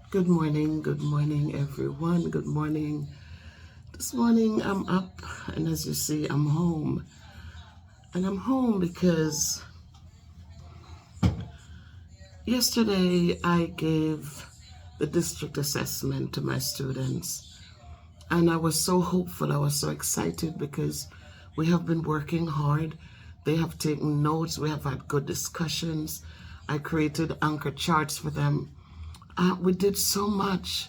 Good morning, everyone. Good morning. This morning I'm up, and as you see, I'm home. And I'm home because yesterday I gave the district assessment to my students, and I was so hopeful, I was so excited because we have been working hard. They have taken notes, we have had good discussions. I created anchor charts for them. We did so much,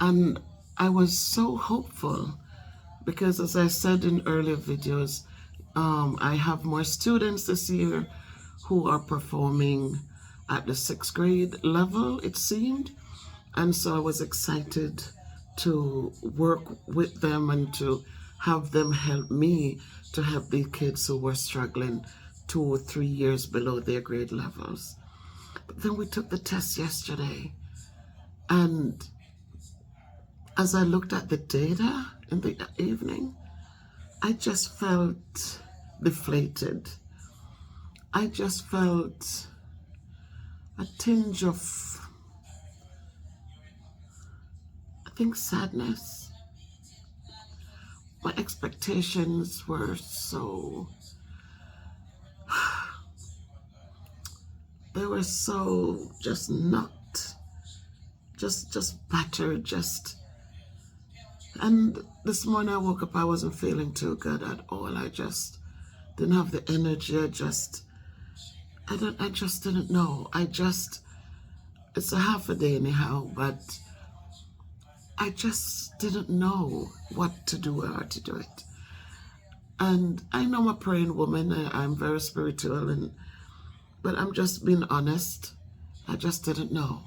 and I was so hopeful because, as I said in earlier videos, I have more students this year who are performing at the sixth grade level, it seemed. And so I was excited to work with them and to have them help me to help the kids who were struggling 2 or 3 years below their grade levels. But then we took the test yesterday, and as I looked at the data in the evening, I just felt deflated. I just felt a tinge of, I think, sadness. My expectations were they were so just knocked, just battered, and this morning I woke up, I wasn't feeling too good at all. I just didn't have the energy. I just didn't know. It's a half a day anyhow, but I just didn't know what to do or how to do it. And I know I'm a praying woman. I'm very spiritual, but I'm just being honest. I just didn't know.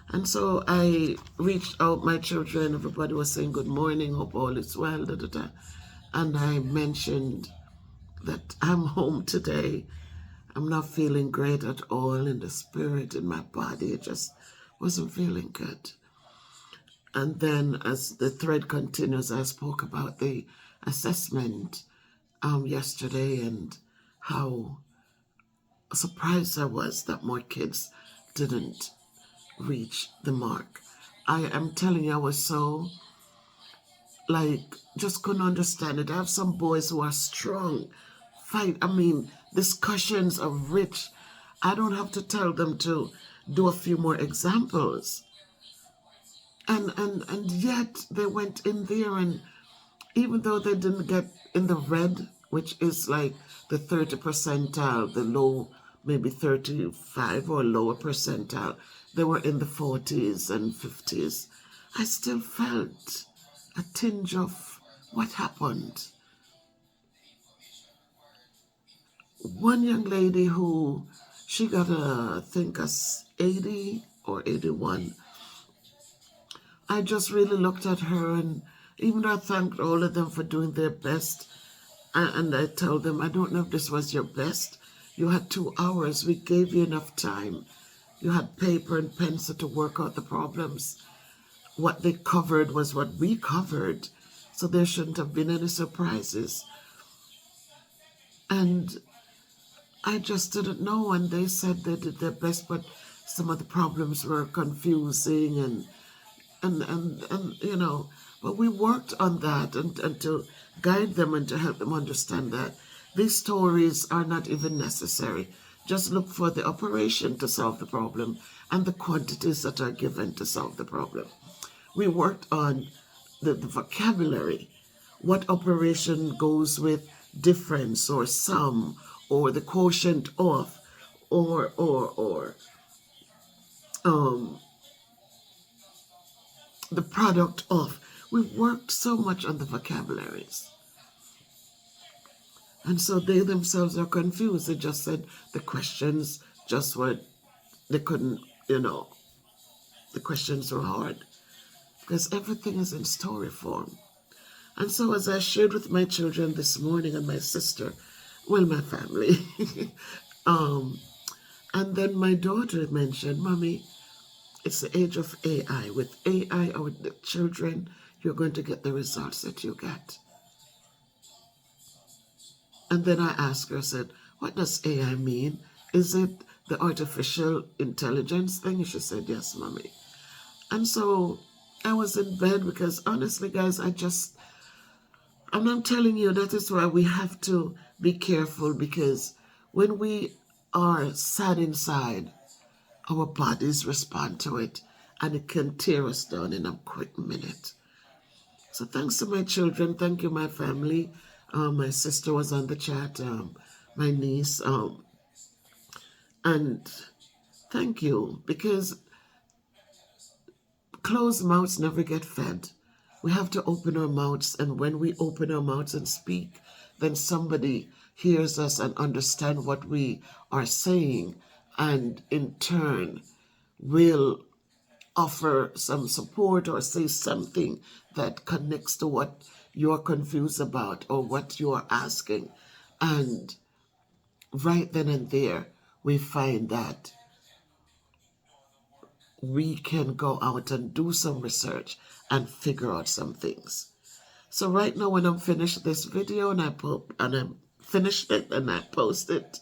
And so I reached out my children. Everybody was saying good morning, hope all is well, da, da, da. And I mentioned that I'm home today. I'm not feeling great at all in the spirit, in my body. It just wasn't feeling good. And then as the thread continues, I spoke about the assessment yesterday and how surprised I was that more kids didn't reach the mark. I am telling you, I was so, just couldn't understand it. I have some boys who are strong, discussions are rich. I don't have to tell them to do a few more examples. And yet they went in there, and even though they didn't get in the red, which is like the 30 percentile, the low, maybe 35 or lower percentile, they were in the 40s and 50s. I still felt a tinge of what happened. One young lady she got I think a 80 or 81. I just really looked at her, and even though I thanked all of them for doing their best, and I told them, I don't know if this was your best. You had 2 hours. We gave you enough time. You had paper and pencil to work out the problems. What they covered was what we covered, so there shouldn't have been any surprises. And I just didn't know, and they said they did their best, but some of the problems were confusing and but we worked on that and to guide them and to help them understand that these stories are not even necessary. Just look for the operation to solve the problem and the quantities that are given to solve the problem. We worked on the vocabulary. What operation goes with difference or sum or the quotient of or the product of. We worked so much on the vocabularies. And so they themselves are confused. They just said the questions just were, they couldn't, the questions were hard because everything is in story form. And so as I shared with my children this morning and my sister, my family, and then my daughter mentioned, Mommy, it's the age of AI. With AI or with the children, you're going to get the results that you get. And then I asked her, I said, what does AI mean? Is it the artificial intelligence thing? She said, yes, Mommy. And so I was in bed because honestly, guys, and I'm telling you, that is why we have to be careful, because when we are sad inside, our bodies respond to it and it can tear us down in a quick minute. So thanks to my children, thank you, my family. My sister was on the chat, my niece, and thank you, because closed mouths never get fed. We have to open our mouths, and when we open our mouths and speak, then somebody hears us and understand what we are saying, and in turn will offer some support or say something that connects to what you're confused about or what you're asking. And right then and there, we find that we can go out and do some research and figure out some things. So right now, when I'm finished this video and I'm finished it and I post it,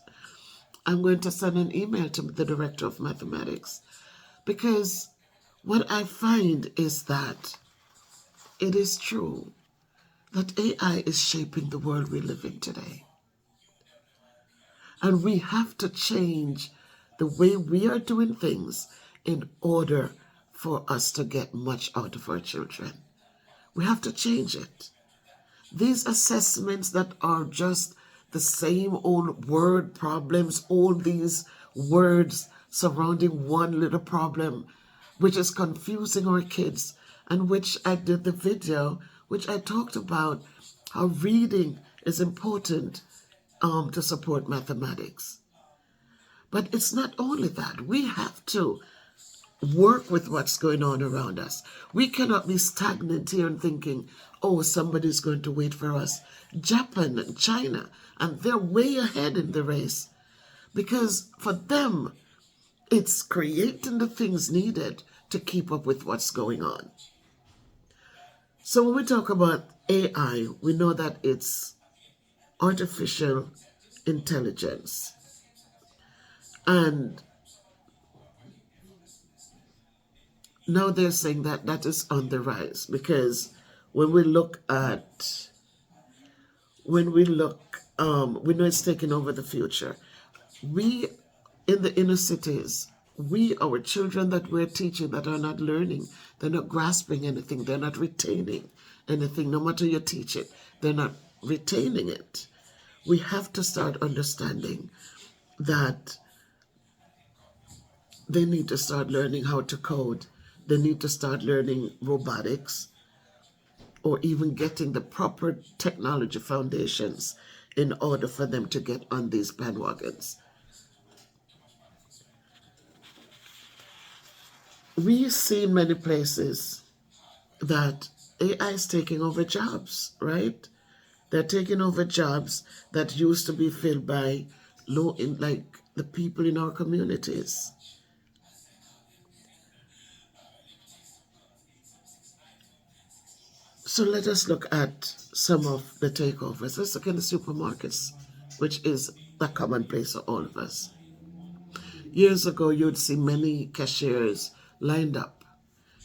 I'm going to send an email to the director of mathematics, because what I find is that it is true that AI is shaping the world we live in today. And we have to change the way we are doing things in order for us to get much out of our children. We have to change it. These assessments that are just the same old word problems, all these words surrounding one little problem, which is confusing our kids, and which I did the video, which I talked about how reading is important to support mathematics. But it's not only that. We have to work with what's going on around us. We cannot be stagnant here and thinking, oh, somebody's going to wait for us. Japan and China, and they're way ahead in the race, because for them, it's creating the things needed to keep up with what's going on. So when we talk about AI, we know that it's artificial intelligence. And now they're saying that that is on the rise, because when we look, we know it's taking over the future. We, in the inner cities, our children that we're teaching that are not learning, they're not grasping anything, they're not retaining anything, no matter you teach it, they're not retaining it. We have to start understanding that they need to start learning how to code. They need to start learning robotics, or even getting the proper technology foundations in order for them to get on these bandwagons. We see in many places that AI is taking over jobs, right? They're taking over jobs that used to be filled by like the people in our communities. So let us look at some of the takeovers. Let's look at the supermarkets, which is the commonplace for all of us. Years ago, you'd see many cashiers lined up.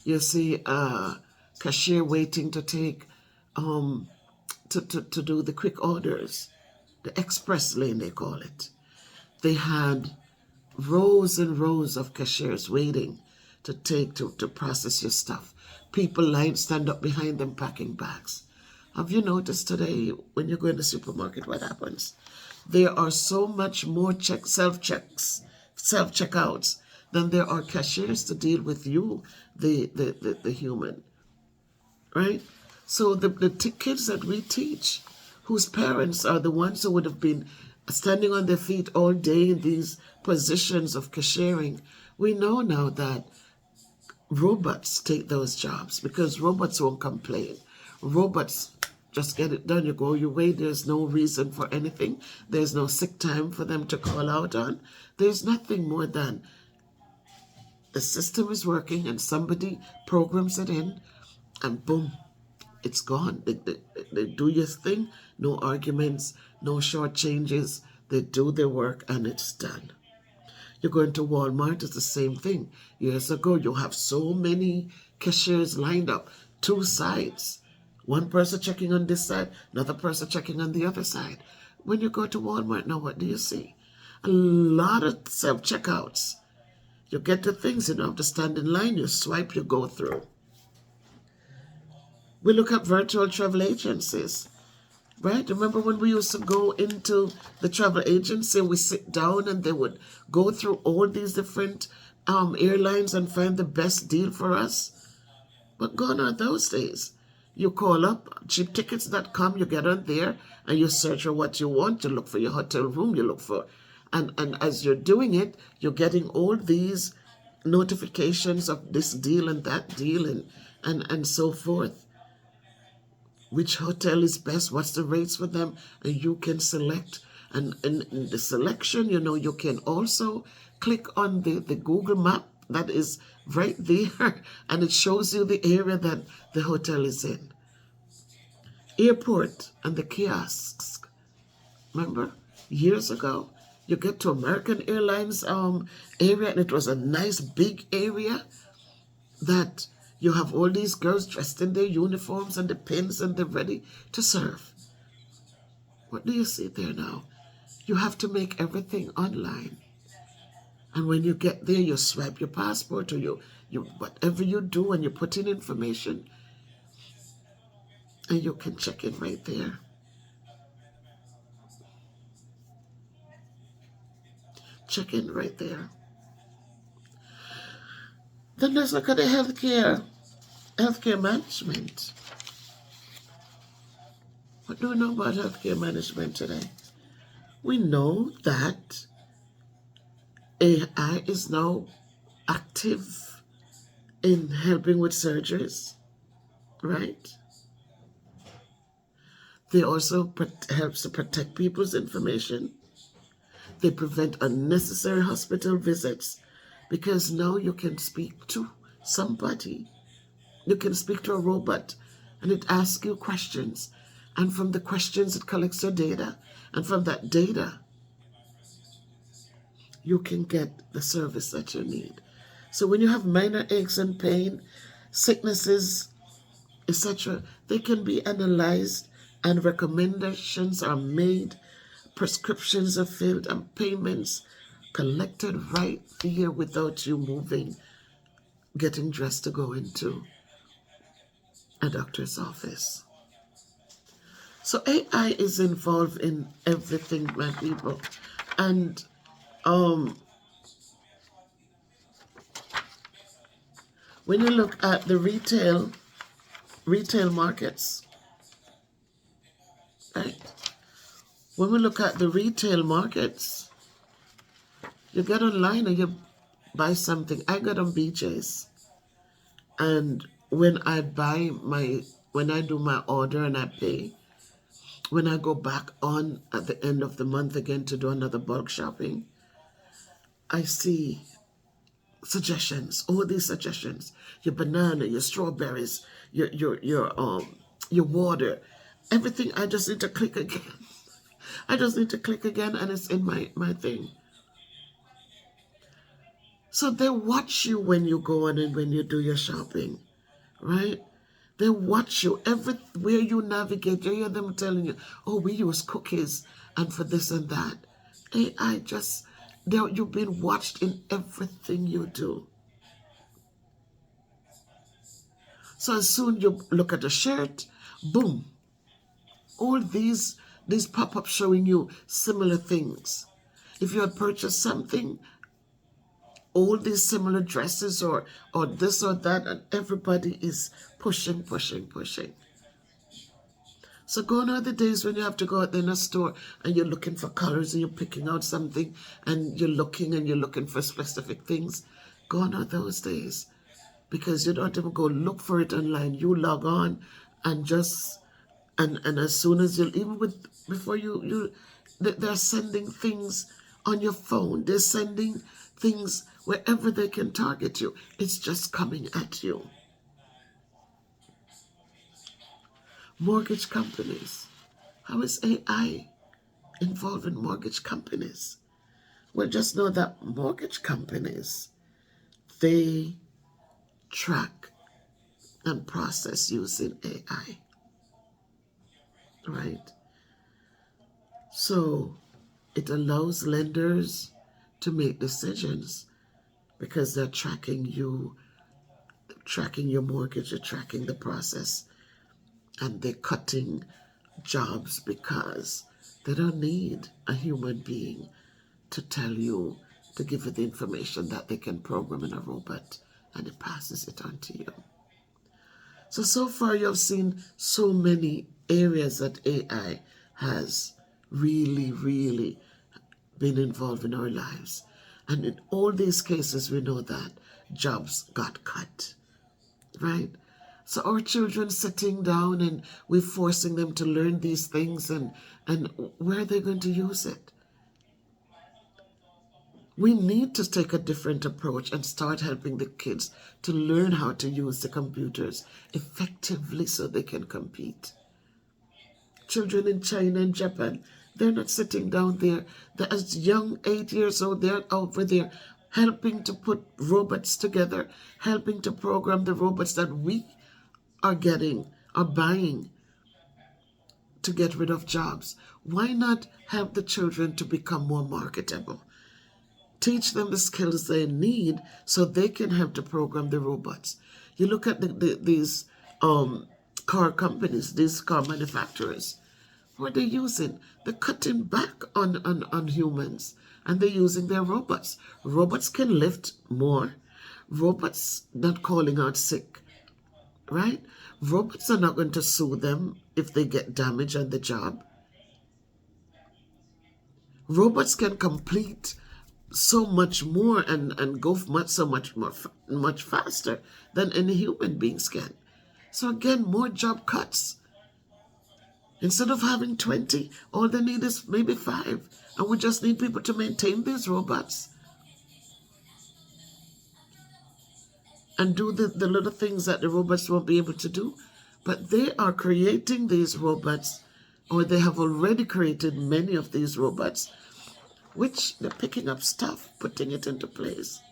You see a cashier waiting to take, to do the quick orders, the express lane they call it. They had rows and rows of cashiers waiting to process your stuff. People stand up behind them packing bags. Have you noticed today when you go in the supermarket what happens? There are so much more self-checkouts than there are cashiers to deal with you, the human, right? So the kids that we teach, whose parents are the ones who would have been standing on their feet all day in these positions of cashiering, we know now that robots take those jobs, because robots won't complain. Robots just get it done. You go your way. There's no reason for anything. There's no sick time for them to call out on. There's nothing more than the system is working and somebody programs it in, and boom, it's gone. They do your thing, no arguments, no short changes. They do their work and it's done. You go into Walmart, it's the same thing. Years ago, you have so many cashiers lined up, two sides. One person checking on this side, another person checking on the other side. When you go to Walmart now, what do you see? A lot of self-checkouts. You get the things, you don't have to stand in line, you swipe, you go through. We look at virtual travel agencies, right? Remember when we used to go into the travel agency and we sit down and they would go through all these different airlines and find the best deal for us? But gone are those days. You call up cheaptickets.com, you get on there and you search for what you want, you look for your hotel room, you look for, and as you're doing it, you're getting all these notifications of this deal and that deal and so forth. Which hotel is best, what's the rates for them, and you can select. And in the selection, you can also click on the Google map that is right there, and it shows you the area that the hotel is in. Airport and the kiosks. Remember, years ago, you get to American Airlines area, and it was a nice big area that you have all these girls dressed in their uniforms and the pins, and they're ready to serve. What do you see there now? You have to make everything online. And when you get there, you swipe your passport or you whatever you do, and you put in information, and you can check in right there. Check in right there. Then let's look at the healthcare management. What do we know about healthcare management today? We know that AI is now active in helping with surgeries, right? They also helps to protect people's information. They prevent unnecessary hospital visits, because now you can speak to somebody. You can speak to a robot and it asks you questions. And from the questions, it collects your data. And from that data, you can get the service that you need. So when you have minor aches and pain, sicknesses, etc., they can be analyzed and recommendations are made, prescriptions are filled, and payments collected right here without you moving, getting dressed to go into a doctor's office. So AI is involved in everything, my people. And when you look at the retail markets, right? When we look at the retail markets, you get online and you buy something. I got on BJ's, and when I do my order and I pay, when I go back on at the end of the month again to do another bulk shopping, I see suggestions, all these suggestions, your banana, your strawberries, your water, everything. I just need to click again. I just need to click again and it's in my thing. So they watch you when you go on and when you do your shopping, right? They watch you everywhere you navigate. You hear them telling you, oh, we use cookies and for this and that. AI you've been watched in everything you do. So as soon you look at a shirt, boom, all these pop-ups showing you similar things. If you had purchased something, all these similar dresses or this or that, and everybody is pushing. So gone are the days when you have to go out there in a store and you're looking for colors and you're picking out something and you're looking for specific things. Gone are those days, because you don't even go look for it online. You log on and just and as soon as they're sending things on your phone. They're sending things wherever they can target you. It's just coming at you. Mortgage companies. How is AI involved in mortgage companies? Well, just know that mortgage companies, they track and process using AI, right? So it allows lenders to make decisions because they're tracking you, tracking your mortgage, they're tracking the process, and they're cutting jobs because they don't need a human being to tell you, to give you the information that they can program in a robot and it passes it on to you. So far you've seen so many areas that AI has really been involved in our lives. And in all these cases, we know that jobs got cut, right? So our children sitting down and we're forcing them to learn these things, and where are they going to use it? We need to take a different approach and start helping the kids to learn how to use the computers effectively so they can compete. Children in China and Japan, they're not sitting down there. They're as young, 8 years old, they're over there helping to put robots together, helping to program the robots that we are buying to get rid of jobs. Why not help the children to become more marketable? Teach them the skills they need so they can help to program the robots. You look at these car companies, these car manufacturers. What are they using? They're cutting back on humans and they're using their robots. Robots can lift more. Robots not calling out sick, right? Robots are not going to sue them if they get damaged on the job. Robots can complete so much more and go much faster than any human beings can. So again, more job cuts. Instead of having 20, all they need is maybe 5. And we just need people to maintain these robots and do the little things that the robots won't be able to do. But they are creating these robots, or they have already created many of these robots, which they're picking up stuff, putting it into place.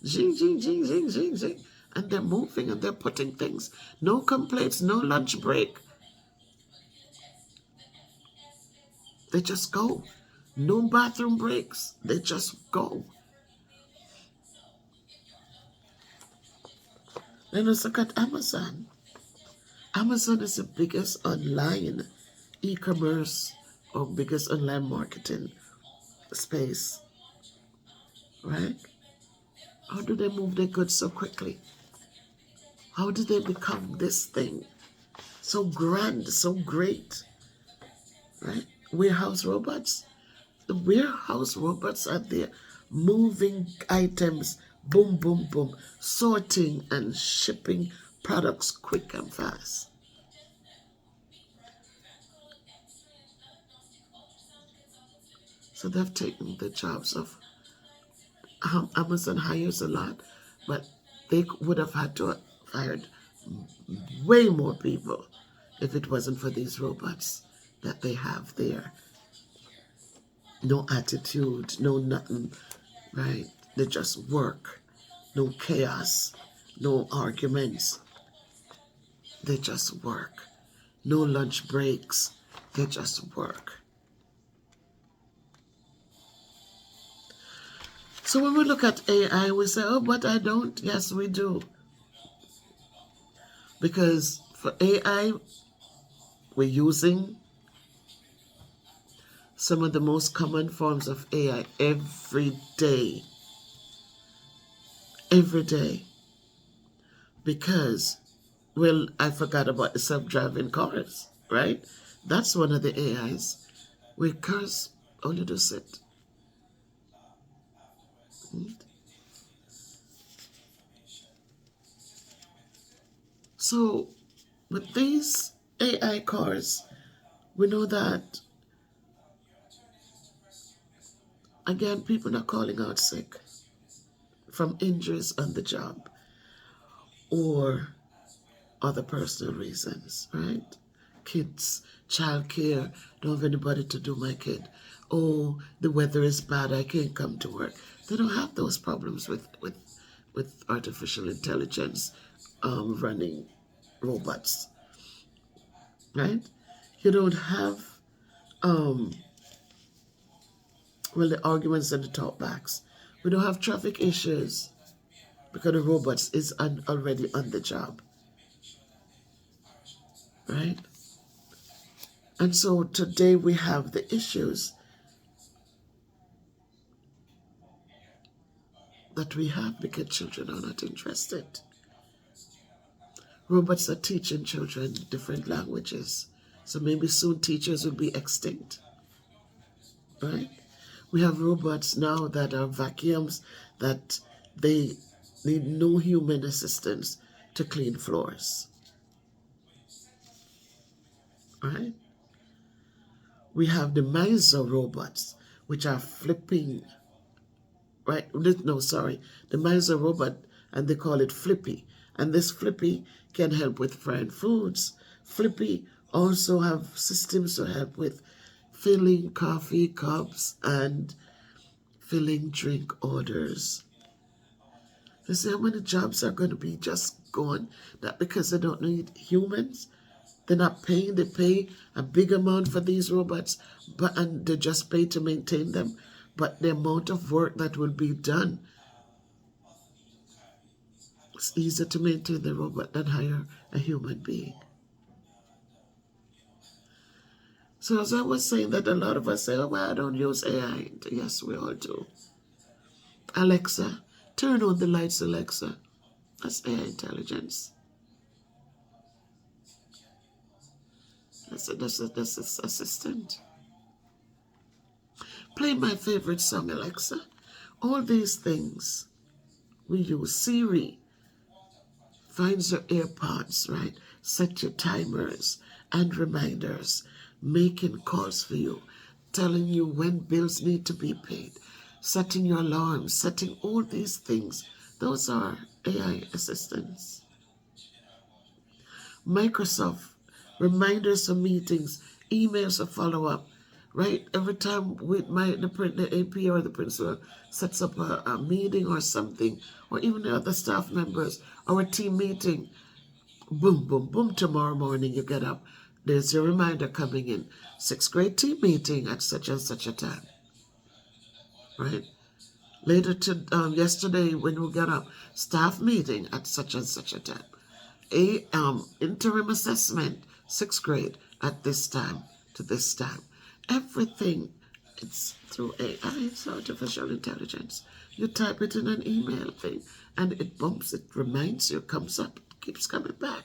Zing, zing, zing, zing, zing, zing. And they're moving and they're putting things. No complaints, no lunch break. They just go. No bathroom breaks. They just go. Then let's look at Amazon. Amazon is the biggest online e-commerce or biggest online marketing space, right? How do they move their goods so quickly? How did they become this thing? So grand, so great, right? Warehouse robots. The warehouse robots are there, moving items, boom, boom, boom, sorting and shipping products quick and fast. So they've taken the jobs of Amazon hires a lot, but they would have had to have hired way more people if it wasn't for these robots that they have there. No attitude, no nothing, right? They just work. No chaos, no arguments. They just work. No lunch breaks. They just work. So when we look at AI, we say, oh, but I don't. Yes, we do. Because for AI, we're using some of the most common forms of AI every day. Every day. Because, well, I forgot about the self-driving cars, right? That's one of the AIs. Where cars only do sit. So, with these AI cars, we know that, again, people are calling out sick from injuries on the job or other personal reasons, right? Kids, childcare, don't have anybody to do my kid. oh, the weather is bad, I can't come to work. They don't have those problems with artificial intelligence running robots, right? You don't have, um, well, the arguments and the talkbacks. We don't have traffic issues because the robots is already on the job, right? And so today we have the issues that we have because children are not interested. Robots are teaching children different languages. So maybe soon teachers will be extinct, right? We have robots now that are vacuums that they need no human assistance to clean floors, right? We have the Miser robots, which are flipping, right? No, sorry, the Miser robot, and they call it Flippy. And this Flippy can help with frying foods. Flippy also have systems to help with filling coffee cups and filling drink orders. You see how many jobs are going to be just gone? Not because they don't need humans. They're not paying. They pay a big amount for these robots, and they just pay to maintain them. But the amount of work that will be done, it's easier to maintain the robot than hire a human being. So as I was saying that a lot of us say, oh, well, I don't use AI. Yes, we all do. Alexa, turn on the lights, Alexa. That's AI intelligence. That's an assistant. Play my favorite song, Alexa. All these things we use. Siri finds your AirPods, right? Set your timers and reminders, making calls for you, telling you when bills need to be paid, setting your alarms, setting all these things. Those are AI assistants. Microsoft, reminders of meetings, emails of follow-up, right? Every time the AP or the principal sets up a meeting or something, or even the other staff members, or a team meeting, boom, boom, boom, tomorrow morning you get up. There's your reminder coming in. Sixth grade team meeting at such and such a time, right? Later yesterday when we got up, staff meeting at such and such a time. Interim assessment, sixth grade at this time to this time. Everything, it's through AI, it's artificial intelligence. You type it in an email thing and it bumps, it reminds you, comes up, keeps coming back.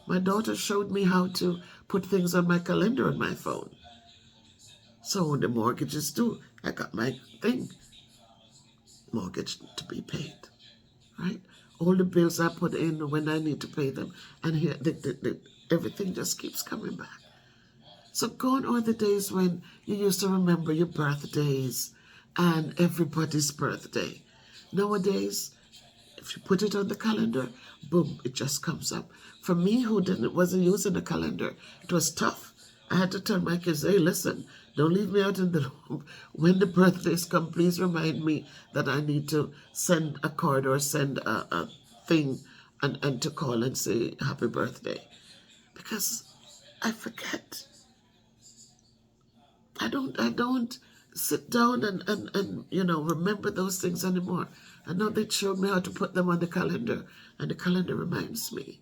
My daughter showed me how to put things on my calendar on my phone. So when the mortgage is due, I got my thing, mortgage to be paid, right? All the bills I put in when I need to pay them, and here everything just keeps coming back. So gone are the days when you used to remember your birthdays and everybody's birthday. Nowadays, if you put it on the calendar, boom, it just comes up. For me, who wasn't using the calendar, it was tough. I had to tell my kids, hey, listen, don't leave me out in the room. When the birthdays come, please remind me that I need to send a card or send a thing and to call and say happy birthday. Because I forget. I don't sit down and remember those things anymore. I know they showed me how to put them on the calendar, and the calendar reminds me.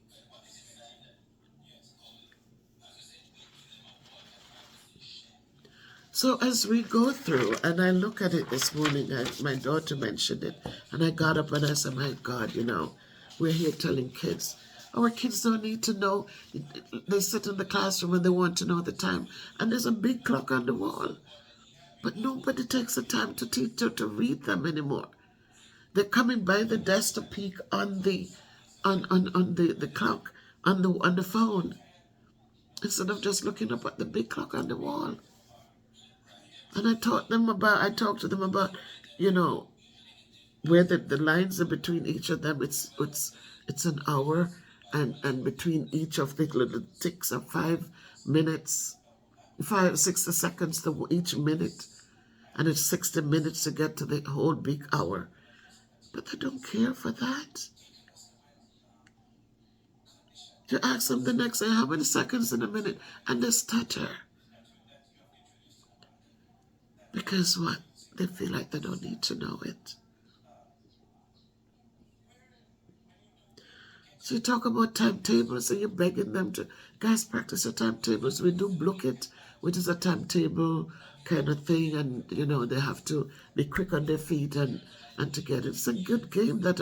So as we go through, and I look at it this morning, my daughter mentioned it, and I got up and I said, my God, we're here telling kids. Our kids don't need to know. They sit in the classroom and they want to know the time. And there's a big clock on the wall. But nobody takes the time to teach to read them anymore. They're coming by the desk to peek on the clock on the phone instead of just looking up at the big clock on the wall. And I talked to them about, where the lines are between each of them. It's an hour, and between each of the little ticks of 5 minutes, 60 seconds to each minute, and it's 60 minutes to get to the whole big hour. But they don't care for that. You ask them the next day, how many seconds in a minute? And they stutter. Because what? They feel like they don't need to know it. So you talk about timetables and you're begging them to, guys, practice your timetables. We do Block It, which is a timetable kind of thing. And, they have to be quick on their feet and to get it. It's a good game that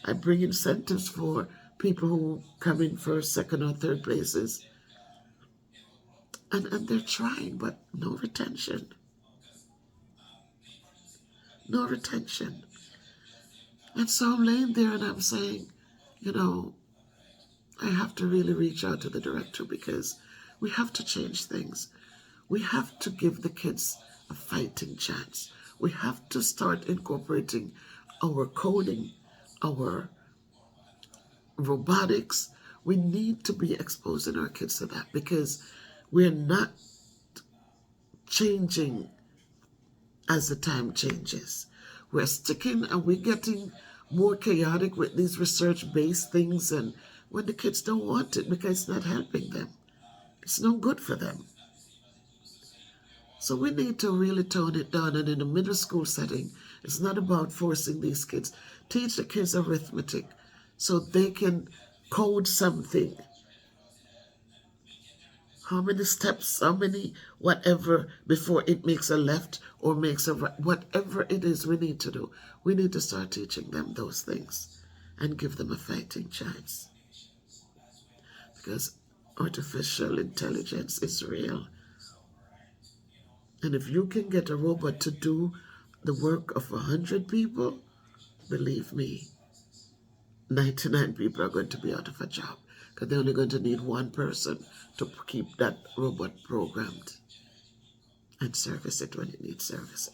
I bring incentives for people who come in first, second, or third places. And they're trying, but no retention. No retention. And so I'm laying there and I'm saying, I have to really reach out to the director because we have to change things. We have to give the kids a fighting chance. We have to start incorporating our coding, our robotics. We need to be exposing our kids to that because we're not changing as the time changes. We're sticking and we're getting more chaotic with these research-based things, and when the kids don't want it because it's not helping them, it's no good for them. So we need to really tone it down. And in a middle school setting, it's not about forcing these kids. Teach the kids arithmetic so they can code something. How many steps, how many whatever before it makes a left or makes a right, whatever it is we need to do. We need to start teaching them those things and give them a fighting chance. Because artificial intelligence is real. And if you can get a robot to do the work of 100 people, believe me, 99 people are going to be out of a job because they're only going to need one person to keep that robot programmed and service it when it needs servicing.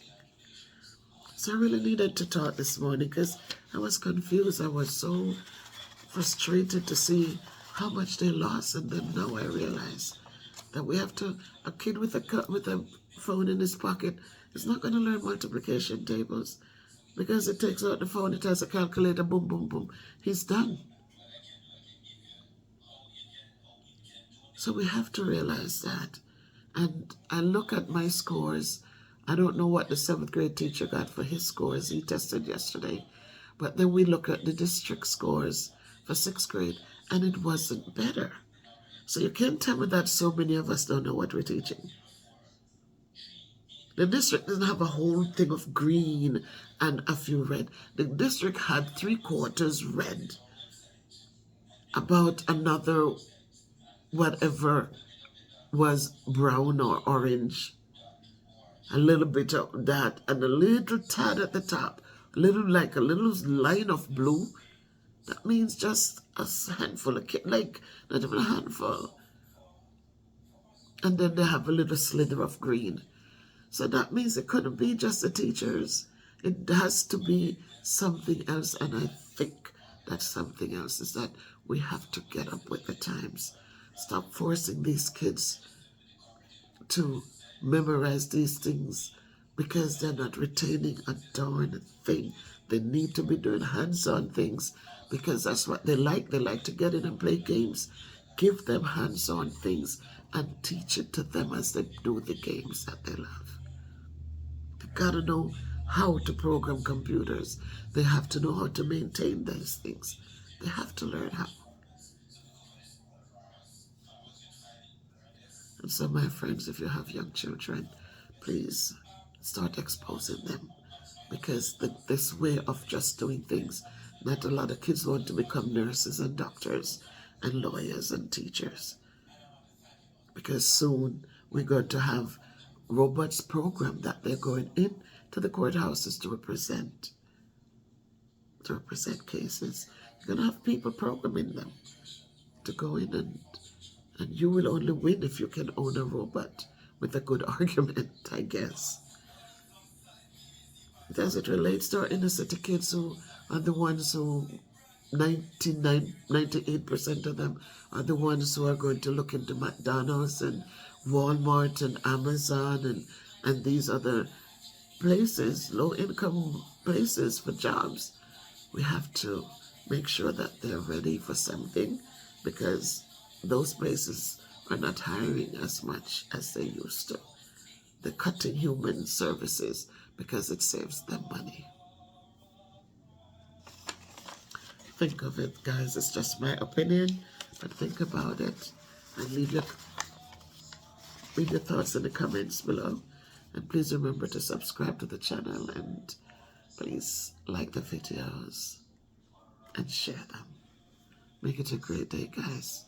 So I really needed to talk this morning because I was confused. I was so frustrated to see how much they lost, and then now I realize that we have to, a kid with a phone in his pocket is not going to learn multiplication tables because it takes out the phone, it has a calculator, boom, boom, boom. He's done. So we have to realize that. And I look at my scores. I don't know what the 7th grade teacher got for his scores. He tested yesterday. But then we look at the district scores for 6th grade, and it wasn't better. So you can't tell me that so many of us don't know what we're teaching. The district doesn't have a whole thing of green and a few red. The district had 3/4 red. About another whatever was brown or orange. A little bit of that and a little tad at the top. A little line of blue. That means just a handful of kids, like not even a handful. And then they have a little slither of green. So that means it couldn't be just the teachers. It has to be something else. And I think that something else is that we have to get up with the times. Stop forcing these kids to memorize these things because they're not retaining a darn thing. They need to be doing hands-on things because that's what they like. They like to get in and play games. Give them hands-on things and teach it to them as they do the games that they love. They gotta know how to program computers. They have to know how to maintain these things. They have to learn how. And so, my friends, if you have young children, please start exposing them because this way of just doing things, not a lot of kids want to become nurses and doctors and lawyers and teachers because soon we're going to have robots programmed that they're going in to the courthouses to represent cases. You're going to have people programming them to go in and you will only win if you can own a robot with a good argument, I guess. As it relates to our inner city kids who are the ones who 98% of them are the ones who are going to look into McDonald's and Walmart and Amazon and these other places, low income places for jobs, we have to make sure that they're ready for something, because those places are not hiring as much as they used to. They're cutting human services because it saves them money. Think of it, guys. It's just my opinion, but think about it and leave your thoughts in the comments below. And please remember to subscribe to the channel, and please like the videos and share them. Make it a great day, guys.